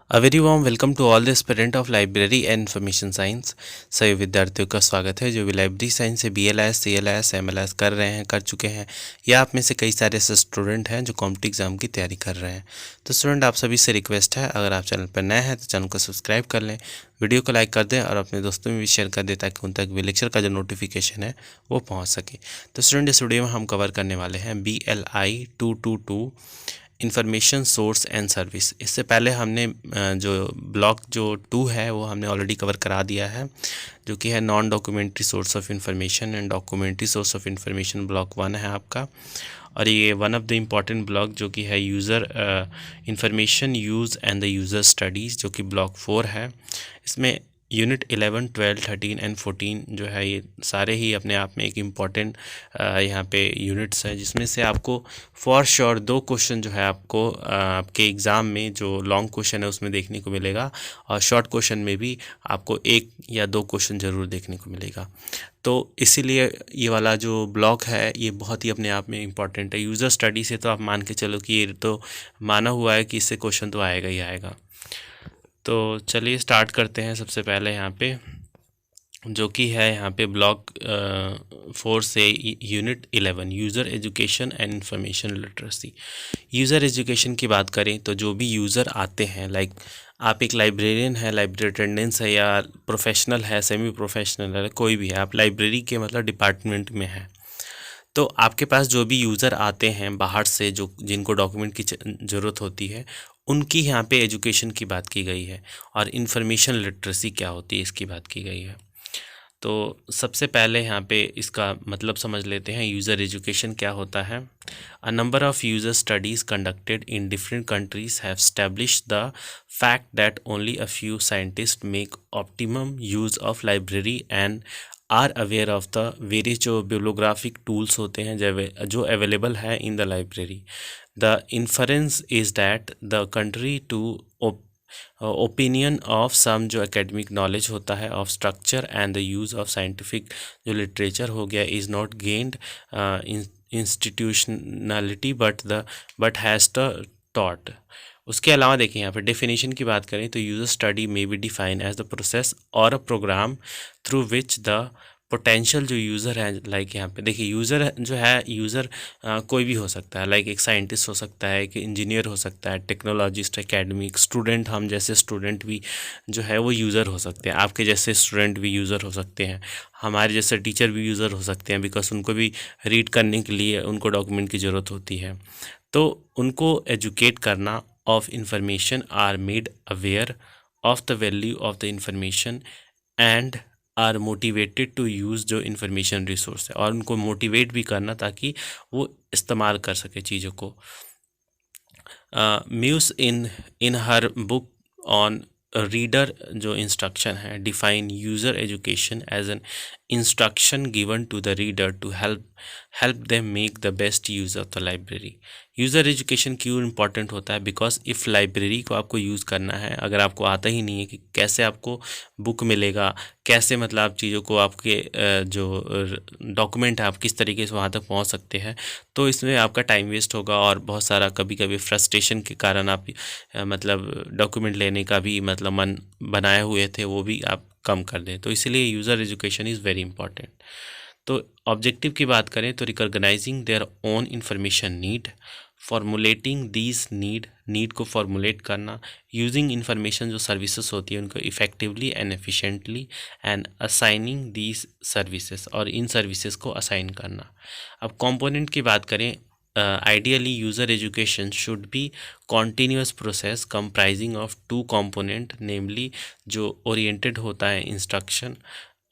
A very warm welcome to all the aspirant of library and information science. सभी विद्यार्थियों का स्वागत है जो भी लाइब्रेरी साइंस से BLS CLS MLS कर रहे हैं, कर चुके हैं, या आप में से कई सारे ऐसे स्टूडेंट हैं जो कॉम्पिटिटिव एग्जाम की तैयारी कर रहे हैं। तो स्टूडेंट, आप सभी से रिक्वेस्ट है, अगर आप चैनल पर नए हैं तो चैनल को सब्सक्राइब कर लें, वीडियो को लाइक कर दें और अपने दोस्तों में भी शेयर कर दें ताकि उन तक भी लेक्चर का जो नोटिफिकेशन है वो पहुँच सके। तो स्टूडेंट, इस वीडियो में हम कवर करने वाले हैं BLI 222 information source and service. इससे पहले हमने जो ब्लॉक जो 2 है वो हमने ऑलरेडी कवर करा दिया है, जो कि है non documentary source of information and documentary source of information. Block 1 है आपका, और ये one of the important block जो कि है user information use and the user studies, जो कि ब्लॉक 4 है। इसमें यूनिट 11, 12, 13 एंड 14 जो है ये सारे ही अपने आप में एक इम्पॉर्टेंट यहाँ पे यूनिट्स हैं, जिसमें से आपको फॉर श्योर 2 क्वेश्चन जो है आपको आपके एग्ज़ाम में जो लॉन्ग क्वेश्चन है उसमें देखने को मिलेगा, और शॉर्ट क्वेश्चन में भी आपको 1 या 2 क्वेश्चन ज़रूर देखने को मिलेगा। तो इसीलिए ये वाला जो ब्लॉक है ये बहुत ही अपने आप में इम्पॉर्टेंट है। यूज़र स्टडी से तो आप मान के चलो कि ये तो माना हुआ है कि इससे क्वेश्चन तो आएगा ही आएगा। तो चलिए स्टार्ट करते हैं। सबसे पहले यहाँ पे जो कि है यहाँ पे ब्लॉक 4 से unit 11 user education and information literacy. User education की बात करें तो जो भी यूज़र आते हैं, लाइक आप एक लाइब्रेरियन है, लाइब्रेरी अटेंडेंस है, या प्रोफेशनल है, सेमी प्रोफेशनल है, कोई भी है, आप लाइब्रेरी के मतलब डिपार्टमेंट में हैं, तो आपके पास जो भी यूज़र आते हैं बाहर से, जो जिनको डॉक्यूमेंट की ज़रूरत होती है, उनकी यहाँ पे एजुकेशन की बात की गई है, और इन्फॉर्मेशन लिटरेसी क्या होती है इसकी बात की गई है। तो सबसे पहले यहाँ पे इसका मतलब समझ लेते हैं, यूज़र एजुकेशन क्या होता है। A number of user studies conducted in different countries have established the fact that only a few scientist make optimum use of library and are aware of the various जो bibliographic tools होते हैं जो available है in the library. The inference is that the country to opinion of some जो academic knowledge होता है of structure and the use of scientific जो literature हो गया is not gained institutionality but has the taught. उसके अलावा देखिए यहाँ पे डेफिनेशन की बात करें तो user study may be define as the process और a programme through which the potential जो यूज़र है, लाइक यहाँ पे देखिए यूज़र जो है, यूज़र कोई भी हो सकता है, लाइक एक साइंटिस्ट हो सकता है, एक इंजीनियर हो सकता है, टेक्नोलॉजिस्ट, एकेडमिक स्टूडेंट, हम जैसे स्टूडेंट भी जो है वो यूज़र हो सकते हैं, आपके जैसे स्टूडेंट भी यूज़र हो सकते हैं, हमारे जैसे टीचर भी यूज़र हो सकते हैं, बिकॉज उनको भी रीड करने के लिए उनको डॉक्यूमेंट की ज़रूरत होती है। तो उनको एजुकेट करना of information are made aware of the value of the information and are motivated to use जो इंफॉर्मेशन रिसोर्स है, और उनको मोटिवेट भी करना ताकि वो इस्तेमाल कर सके चीज़ों को। Muse in her book on reader जो इंस्ट्रक्शन है define user education as an instruction given to the reader to help them make the best use of the library. User education क्यों इम्पॉर्टेंट होता है? बिकॉज इफ़ लाइब्रेरी को आपको use करना है, अगर आपको आता ही नहीं है कि कैसे आपको बुक मिलेगा, कैसे मतलब आप चीज़ों को आपके जो डॉक्यूमेंट है आप किस तरीके से वहाँ तक पहुँच सकते हैं, तो इसमें आपका टाइम वेस्ट होगा, और बहुत सारा कभी कभी फ्रस्ट्रेशन के कारण आप मतलब डॉक्यूमेंट लेने का भी मतलब मन बनाए हुए थे वो भी आप कम कर दें। तो इसलिए user education is very important. तो ऑब्जेक्टिव की बात करें तो recognising their own information need, formulating these need को फॉर्मुलेट करना, यूजिंग इंफॉर्मेशन जो सर्विसेज होती है उनको effectively and efficiently, and assigning these services, और इन सर्विसेज को असाइन करना। अब कंपोनेंट की बात करें, ideally user education should be continuous process comprising of 2 component, namely जो oriented होता है instruction,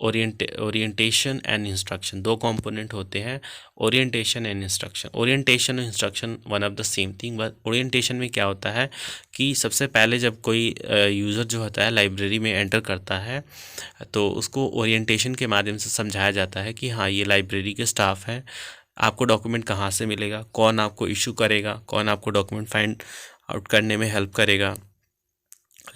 orientation and instruction, 2 component होते हैं, ओरिएंटेशन एंड इंस्ट्रक्शन। ओरिएंटेशन और instruction one of the same thing, but orientation में क्या होता है कि सबसे पहले जब कोई यूज़र जो होता है लाइब्रेरी में एंटर करता है तो उसको ओरिएंटेशन के माध्यम से समझाया जाता है कि हाँ, ये लाइब्रेरी के स्टाफ हैं, आपको डॉक्यूमेंट कहाँ से मिलेगा, कौन आपको इशू करेगा, कौन आपको डॉक्यूमेंट फाइंड आउट करने में हेल्प करेगा,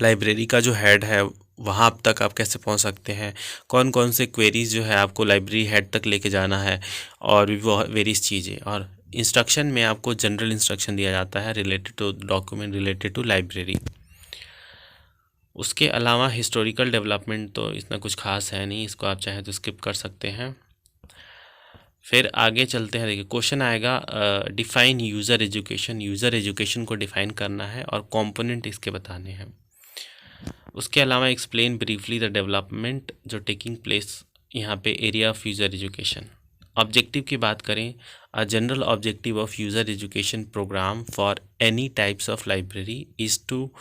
लाइब्रेरी का जो हेड है वहाँ तक आप कैसे पहुँच सकते हैं, कौन कौन से क्वेरीज जो है आपको लाइब्रेरी हेड तक लेके जाना है, और भी वो वेरियस चीज़ें। और इंस्ट्रक्शन में आपको जनरल इंस्ट्रक्शन दिया जाता है related to document related to library. उसके अलावा हिस्टोरिकल डेवलपमेंट तो इतना कुछ खास है नहीं, इसको आप चाहें तो स्किप कर सकते हैं। फिर आगे चलते हैं। देखिए क्वेश्चन आएगा define user education. User education को डिफाइन करना है और कंपोनेंट इसके बताने हैं। उसके अलावा एक्सप्लेन ब्रीफली द डेवलपमेंट जो टेकिंग प्लेस यहाँ पे area of user education. Objective की बात करें, a general objective of user education program for any types of library is to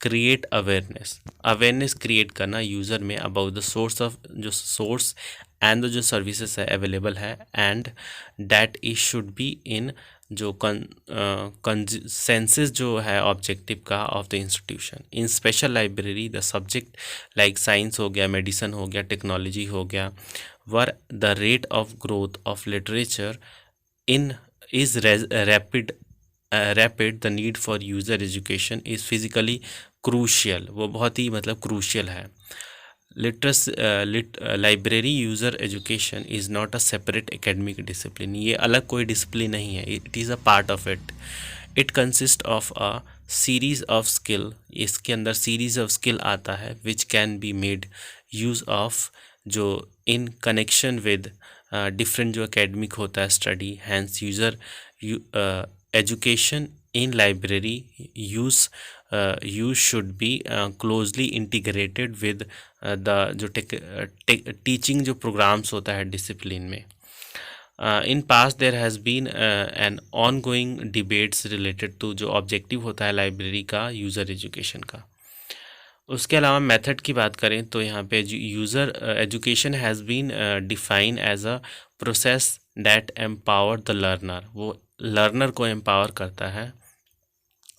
create awareness create करना यूज़र में अबाउट द सोर्स ऑफ जो source and जो services है अवेलेबल है, and that is should be in जो consensus जो है objective का of the institution. In special library the subject like science हो गया, मेडिसिन हो गया, टेक्नोलॉजी हो गया, were the rate of growth of literature in is rapid the need for user education is physically crucial. वो बहुत ही मतलब क्रूशियल है। Library user education is not a separate academic discipline. ये अलग कोई डिसिप्लिन नहीं है, it is a part of it. It consist of a series of skill. इसके अंदर सीरीज़ ऑफ स्किल आता है which can be made use of जो इन कनेक्शन विद डिफरेंट जो एकेडमिक होता है study. Hence user education in library use should be closely integrated with the जो teaching जो प्रोग्राम्स होता है डिसिप्लिन में। In past there has been an ongoing debates related to जो objective होता है लाइब्रेरी का यूज़र एजुकेशन का। उसके अलावा मेथड की बात करें तो यहाँ पे user education has been define as a process that empower the learner. वो लर्नर को एम्पावर करता है।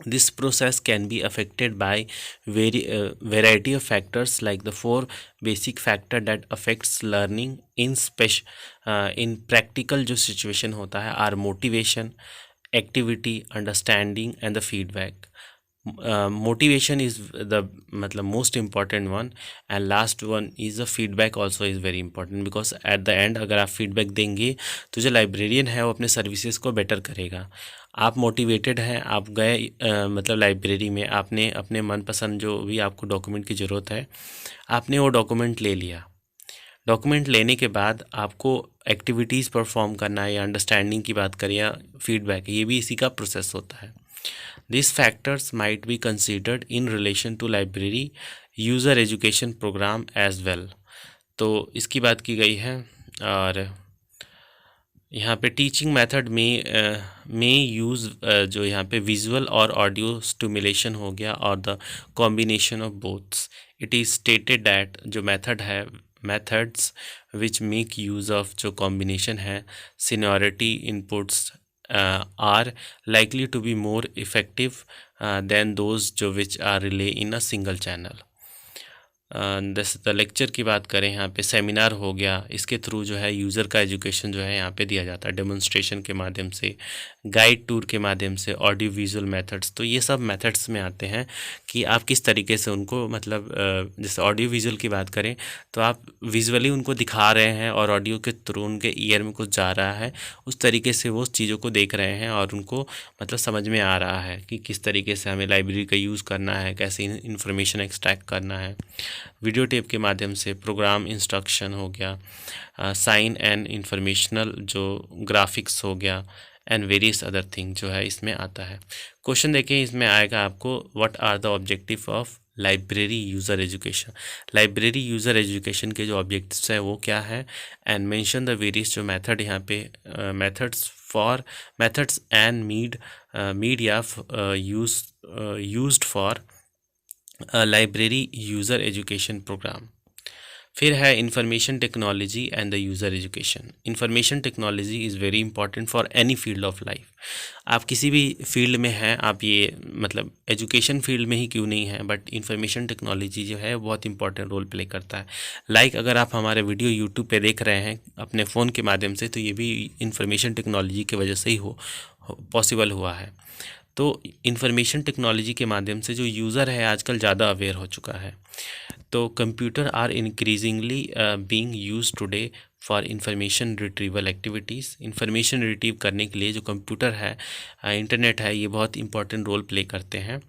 This process can be affected by variety of factors like the four basic factor that affects learning in practical जो situation होता है are motivation, activity, understanding and the feedback. Motivation is the मतलब most important one, and last one is the feedback also is very important because at the end अगर आप feedback देंगे तो जो librarian है वो अपने सर्विसेज को बेटर करेगा। आप मोटिवेटेड हैं, आप गए मतलब लाइब्रेरी में, आपने अपने मनपसंद जो भी आपको डॉक्यूमेंट की ज़रूरत है आपने वो डॉक्यूमेंट ले लिया। डॉक्यूमेंट लेने के बाद आपको एक्टिविटीज़ परफॉर्म करना है या अंडरस्टैंडिंग की बात करें या फीडबैक, ये भी इसी का प्रोसेस होता है। These factors might be considered in relation to library user education program as well। तो इसकी बात की गई है। और यहाँ पे टीचिंग मेथड में यूज़ जो यहाँ पे विजुअल और ऑडियो स्टिमुलेशन हो गया और the combination of boths. It is stated that जो मेथड है methods which make use of जो कॉम्बिनेशन है seniority inputs are likely to be more effective than those जो which are relay in a single channel। The lecture की बात करें, यहाँ पे सेमिनार हो गया, इसके थ्रू जो है यूज़र का एजुकेशन जो है यहाँ पे दिया जाता है डेमोन्स्ट्रेशन के माध्यम से, गाइड टूर के माध्यम से, ऑडियो विजुअल मेथड्स। तो ये सब मेथड्स में आते हैं कि आप किस तरीके से उनको मतलब जैसे ऑडियो विजुअल की बात करें तो आप विजुअली उनको दिखा रहे हैं और ऑडियो के थ्रू उनके ईयर में कुछ जा रहा है, उस तरीके से वो चीज़ों को देख रहे हैं और उनको मतलब समझ में आ रहा है कि किस तरीके से हमें लाइब्रेरी का यूज़ करना है, कैसे इन्फॉर्मेशन एक्सट्रैक्ट करना है। वीडियो टेप के माध्यम से प्रोग्राम इंस्ट्रक्शन हो गया, साइन एंड इंफॉर्मेशनल जो ग्राफिक्स हो गया एंड वेरियस अदर थिंग जो है इसमें आता है। क्वेश्चन देखें, इसमें आएगा आपको what are the objective of library user education. Library user education के जो ऑब्जेक्टिव्स हैं वो क्या है, एंड मेंशन द वेरियस जो मेथड यहाँ पे methods and media used for library user education program. फिर है information technology and the user education. Information technology is very important for any field of life. आप किसी भी फील्ड में हैं, आप ये मतलब एजुकेशन फील्ड में ही क्यों नहीं है, बट इंफॉर्मेशन टेक्नोलॉजी जो है बहुत इंपॉर्टेंट रोल प्ले करता है। लाइक अगर आप हमारे वीडियो यूट्यूब पे देख रहे हैं अपने फ़ोन के माध्यम से, तो ये भी इंफॉर्मेशन टेक्नोलॉजी की वजह से ही पॉसिबल हुआ है। तो इंफॉर्मेशन टेक्नोलॉजी के माध्यम से जो यूज़र है आजकल ज़्यादा अवेयर हो चुका है। तो computer are increasingly being used today for information retrieval activities. Information retrieve करने के लिए जो कंप्यूटर है, इंटरनेट है, ये बहुत इंपॉर्टेंट रोल प्ले करते हैं।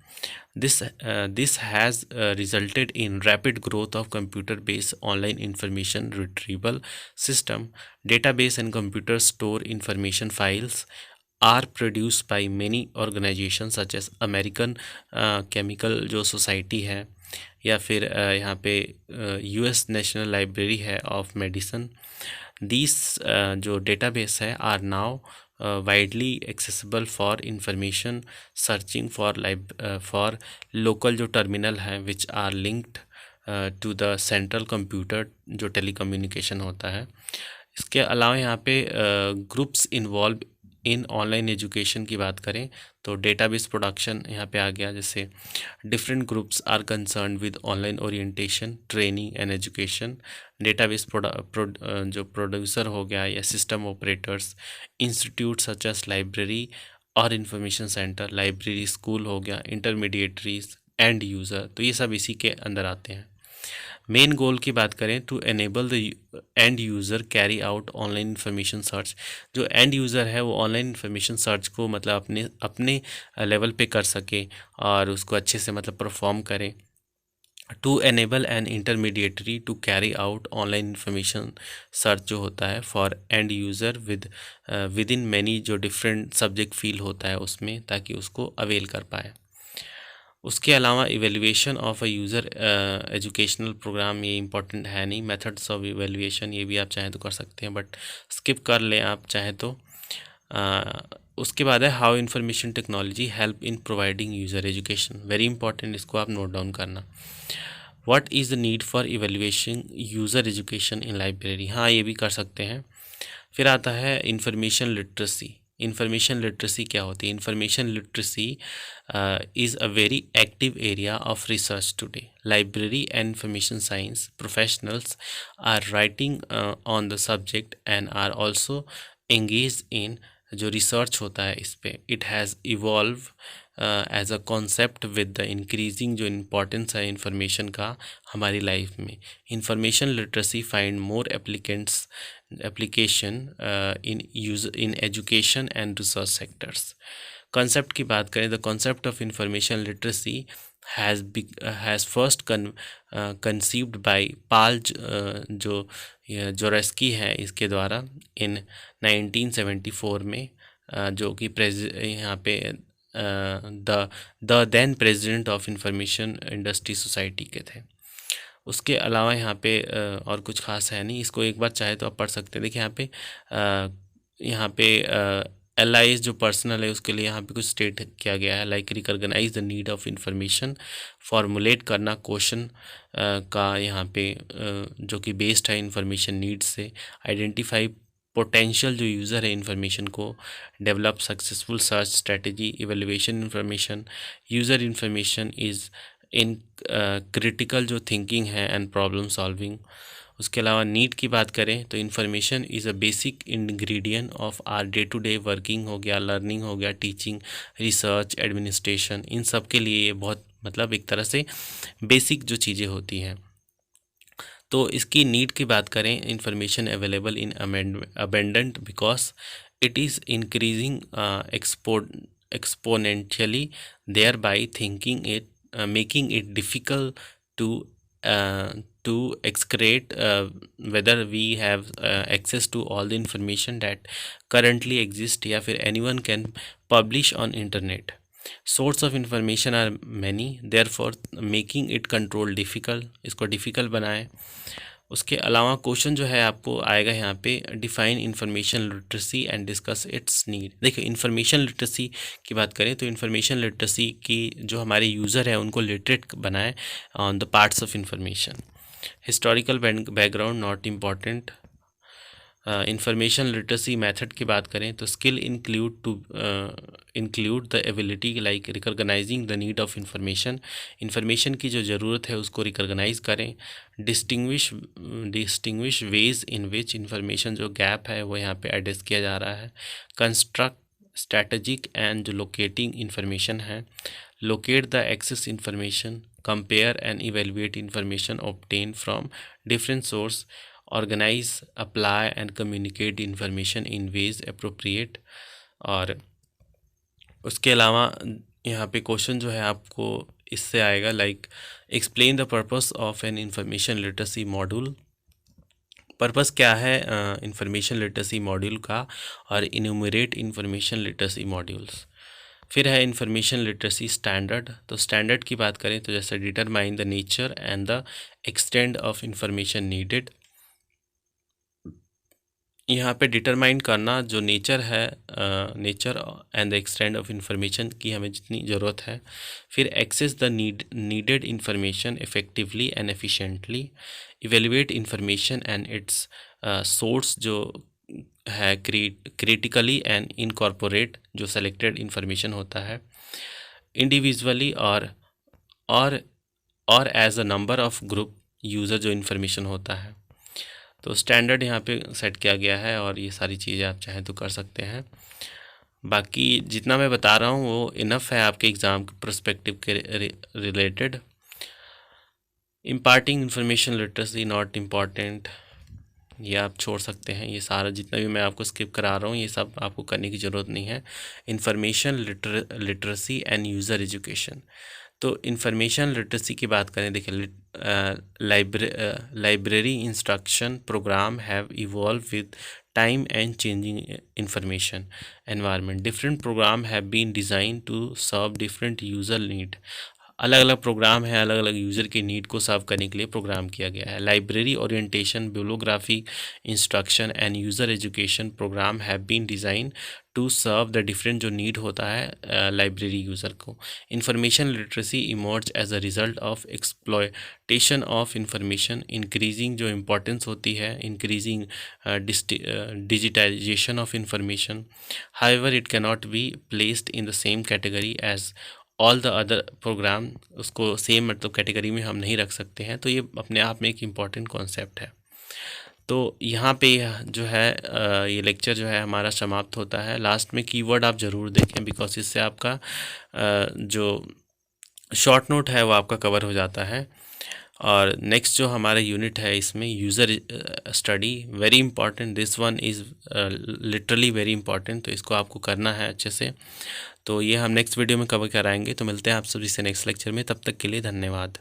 This has resulted in rapid growth of computer-based online information retrieval system. Database and computer store information files are produced by many organizations such as American Chemical जो society है, या फिर यहाँ पे US national library है of medicine. These जो database है are now widely accessible for information searching for local जो टर्मिनल हैं which are linked to the central computer जो टेलीकम्युनिकेशन होता है। इसके अलावा यहाँ पे groups involve in online education की बात करें तो डेटाबेस प्रोडक्शन यहाँ पे आ गया, जैसे different groups are concern with online orientation training and education. Database जो प्रोड्यूसर हो गया या system operators, institute such as library और इंफॉर्मेशन सेंटर, लाइब्रेरी स्कूल हो गया, इंटरमीडिएटरीज एंड यूज़र, तो ये सब इसी के अंदर आते हैं। मेन गोल की बात करें to enable the end user carry out online information search. जो एंड यूज़र है वो ऑनलाइन इन्फॉर्मेशन सर्च को मतलब अपने अपने लेवल पे कर सके और उसको अच्छे से मतलब परफॉर्म करें। To enable an intermediary to carry out online information search जो होता है for end user with in many जो डिफरेंट सब्जेक्ट फील होता है उसमें, ताकि उसको अवेल कर पाए। उसके अलावा evaluation of a user educational program, ये इंपॉर्टेंट है नहीं। मेथड्स ऑफ इवेल्युएशन ये भी आप चाहें तो कर सकते हैं, बट स्किप कर लें आप चाहें तो। उसके बाद है how information technology help in providing user education, very important, इसको आप नोट डाउन करना। What is the need for evaluation user education in library, हाँ ये भी कर सकते हैं। फिर आता है इंफॉर्मेशन लिटरेसी। इंफॉर्मेशन लिटरेसी क्या होती है? Information literacy is a very active area of research today. Library and information science professionals are writing on the subject and are also engage in जो रिसर्च होता है इस पे। It has evolve as a concept with the increasing जो importance है information का हमारी life में। Information literacy find more applicants application in education and research sectors. Concept की बात करें, the concept of information literacy has first conceived by Paul जो Zurkowski है इसके द्वारा इन 1974 में, जो कि यहाँ पे the then president of information industry society के थे। उसके अलावा यहाँ पे और कुछ खास है नहीं, इसको एक बार चाहे तो आप पढ़ सकते हैं। देखिए यहाँ पे LIS जो पर्सनल है उसके लिए यहाँ पे कुछ स्टेट किया गया है, like recognise the need of information, formulate करना क्वेश्चन का यहाँ पे जो कि बेस्ड है इंफॉर्मेशन नीड्स से, आइडेंटिफाई पोटेंशियल जो यूज़र है इंफॉर्मेशन को, develop successful search strategy, evaluation information, user information is in critical जो थिंकिंग है एंड प्रॉब्लम सॉल्विंग। उसके अलावा नीड की बात करें तो information is a basic ingredient of our day to day working हो गया, लर्निंग हो गया, टीचिंग, रिसर्च, एडमिनिस्ट्रेशन, इन सब के लिए ये बहुत मतलब एक तरह से बेसिक जो चीज़ें होती हैं। तो इसकी नीड की बात करें, information available in abundant because it is increasing exponentially, thereby making it difficult to excrete whether we have access to all the information that currently exist या फिर anyone can publish on internet. Source of information are many, therefore making it control difficult, इसको difficult बनाएं। उसके अलावा question जो है आपको आएगा यहाँ पे, define information literacy and discuss it's need. देखिए इंफॉर्मेशन लिटरेसी की बात करें तो इंफॉर्मेशन लिटरेसी की जो हमारे यूज़र है उनको लिटरेट बनाए on the parts of information. Historical background not important. Information literacy method की बात करें तो skill include the ability like recognizing the need of information की जो ज़रूरत है उसको रिकॉग्नाइज करें। Distinguish ways in which information जो गैप है वो यहाँ पे एड्रेस किया जा रहा है। कंस्ट्रक्ट स्ट्रैटेजिक एंड जो लोकेटिंग इंफॉर्मेशन है, locate the access information, compare and evaluate information obtain from different source organize, apply and communicate information in ways appropriate. और उसके अलावा यहाँ पे क्वेश्चन जो है आपको इससे आएगा, like explain the purpose of an information literacy module. Purpose क्या है इंफॉर्मेशन लिटरेसी मॉड्यूल का, और इन्यूमरेट इंफॉर्मेशन लिटरेसी मॉड्यूल्स। फिर है इंफॉर्मेशन लिटरेसी स्टैंडर्ड। तो स्टैंडर्ड की बात करें तो जैसे determine the nature and the extent of information needed. यहाँ पे डिटरमाइन करना जो नेचर है, nature and the extent of information की हमें जितनी ज़रूरत है। फिर access the needed information effectively and efficiently. Evaluate information and its source जो है क्रिटिकली एंड इनकॉर्पोरेट जो सेलेक्टेड इंफॉर्मेशन होता है इंडिविजुअली और और as a number of group user जो इन्फॉर्मेशन होता है। तो स्टैंडर्ड यहाँ पे सेट किया गया है और ये सारी चीज़ें आप चाहें तो कर सकते हैं। बाकी जितना मैं बता रहा हूँ वो इनफ है आपके एग्ज़ाम के पर्सपेक्टिव के related. Imparting information literacy not important, ये आप छोड़ सकते हैं। ये सारा जितना भी मैं आपको स्किप करा रहा हूँ ये सब आपको करने की ज़रूरत नहीं है। Information literacy and user education. तो इंफॉर्मेशन लिटरेसी की बात करें, देखिए library instruction program have evolve with time and changing information environment. Different program have been design to serve different user need. अलग अलग प्रोग्राम है, अलग अलग यूज़र की नीड को सर्व करने के लिए प्रोग्राम किया गया है। Library orientation, bibliography, instruction and user education program have been design to serve the different जो नीड होता है लाइब्रेरी यूज़र को। Information literacy emerge as a result of exploitation of information, increasing जो इम्पोर्टेंस होती है, increasing digitization of information. However it cannot be placed in the same category as all the other program. उसको same मतलब category में हम नहीं रख सकते हैं। तो ये अपने आप में एक इम्पॉर्टेंट कॉन्सेप्ट है। तो यहाँ पे जो है ये लेक्चर जो है हमारा समाप्त होता है। लास्ट में कीवर्ड आप ज़रूर देखें, बिकॉज इससे आपका जो शॉर्ट नोट है वो आपका कवर हो जाता है। और नेक्स्ट जो हमारा यूनिट है इसमें user study, very important, this one is literally very important. तो इसको आपको करना है अच्छे से। तो ये हम नेक्स्ट वीडियो में कवर कराएंगे। तो मिलते हैं आप सभी से नेक्स्ट लेक्चर में, तब तक के लिए धन्यवाद।